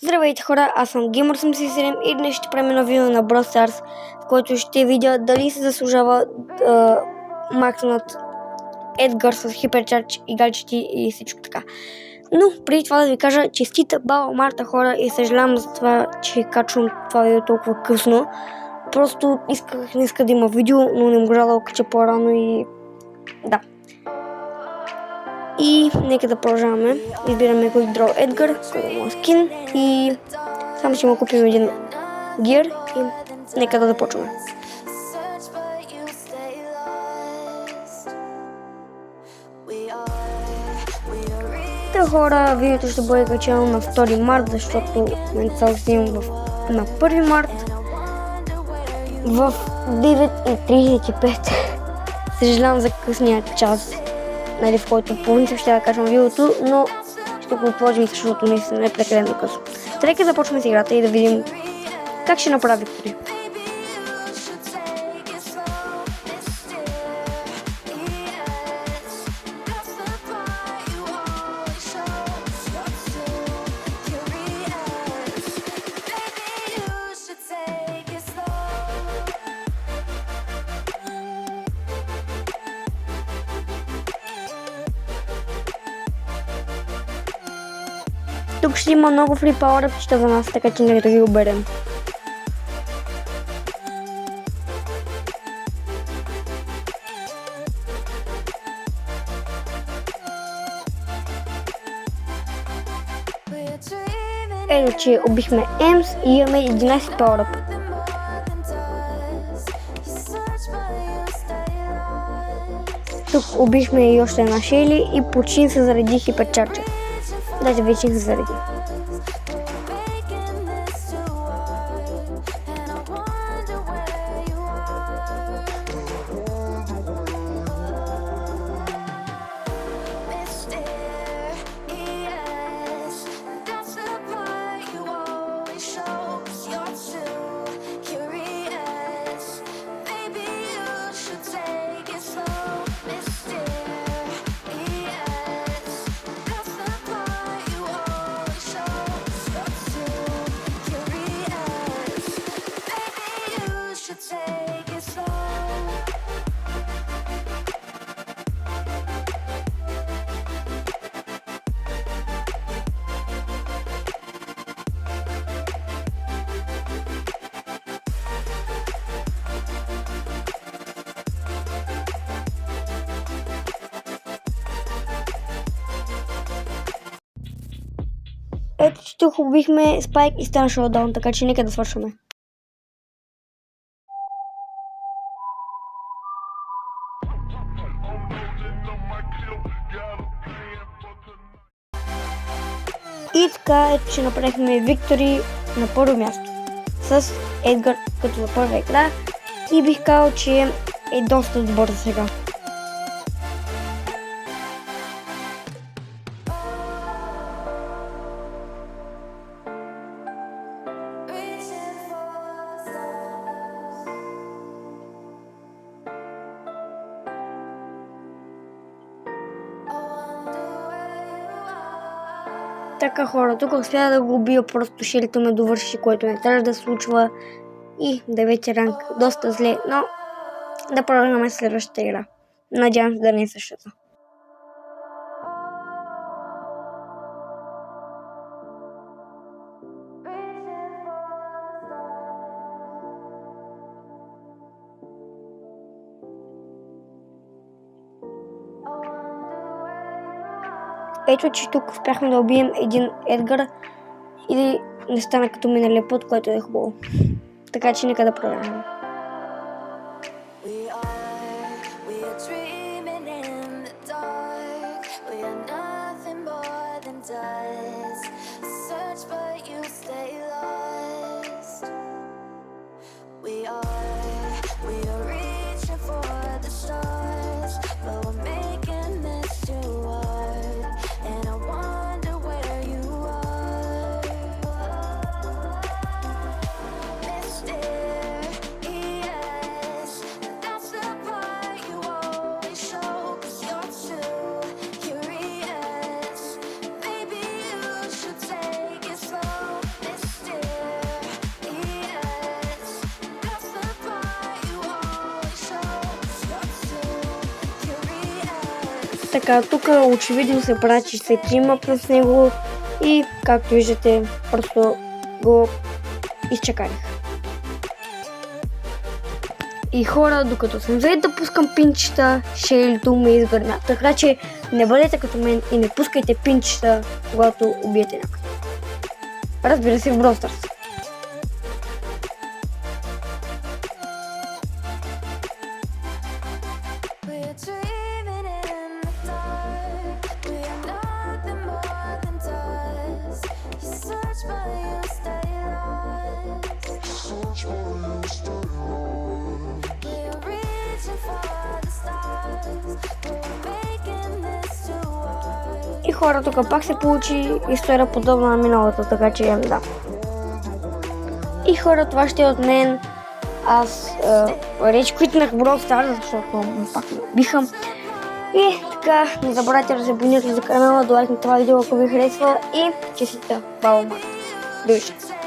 Здравейте хора, аз съм Gamer87 и днес ще правим едно видео на Brawl Stars, в което ще видя дали се заслужава максимат Едгар с хиперчардж и гаджети и всичко така. Но преди това да ви кажа честита Баба Марта хора и съжалявам за това, че качвам това видео толкова късно. Просто исках днеска да има видео, но не можа да го кача по-рано и да. И нека да продължаваме. Избираме кой Draw Едгар, който е моят скин и само ще му купим един гир и нека да започваме. Та хора, видеото ще бъде качено на 2 март, защото моментално снимам на 1 март в 9:35. Съжалявам за късния час, в който по принцип ще да качвам видеото, но ще го отложим, защото наистина е прекалено късно. Нека започваме с играта и да видим как ще направи Виктори. Тук ще има много фри пауъръпчета за нас, така че нека да ги оберем. Ето, че убихме Емс и имаме 11 пауъръп. Тук убихме и още една Шейли и почин се заради хиперчарджа. Даже вече се заради. Ето, че тук убихме Спайк и стана шоудаун, така че нека да свършваме. И така, ето, че направихме Виктори на първо място с Едгар като за първа игра и бих казал, че е доста добър за сега. Така хора, тук успя да го убия, просто Шелито ме довърши, което не трябва да случва и 9 ранг, доста зле, но да продължаваме следващата игра. Надявам се да не е същата. Ето, че тук успяхме да убием един Едгар и не стана като миналия път, което е хубаво. Така че нека да продължим. Така, тук очевидно се прачи се тримъп с него и както виждате, просто го изчакарих. И хора, докато съм взет да пускам пинчета, Шейлито ме изгърна. Така че не бъдете като мен и не пускайте пинчета, когато убиете някой. Разбира се, в Brawl Stars. И хора, тук пак се получи история подобна на миналата, така че да. И хора, това ще е от мен. Аз реч квитнах Brawl Stars, защото пак ме убиха. И така, не забравяйте да се абонирате за канала, да лайкнете това видео, ако ви харесва и честита Баба Марта. До виждане!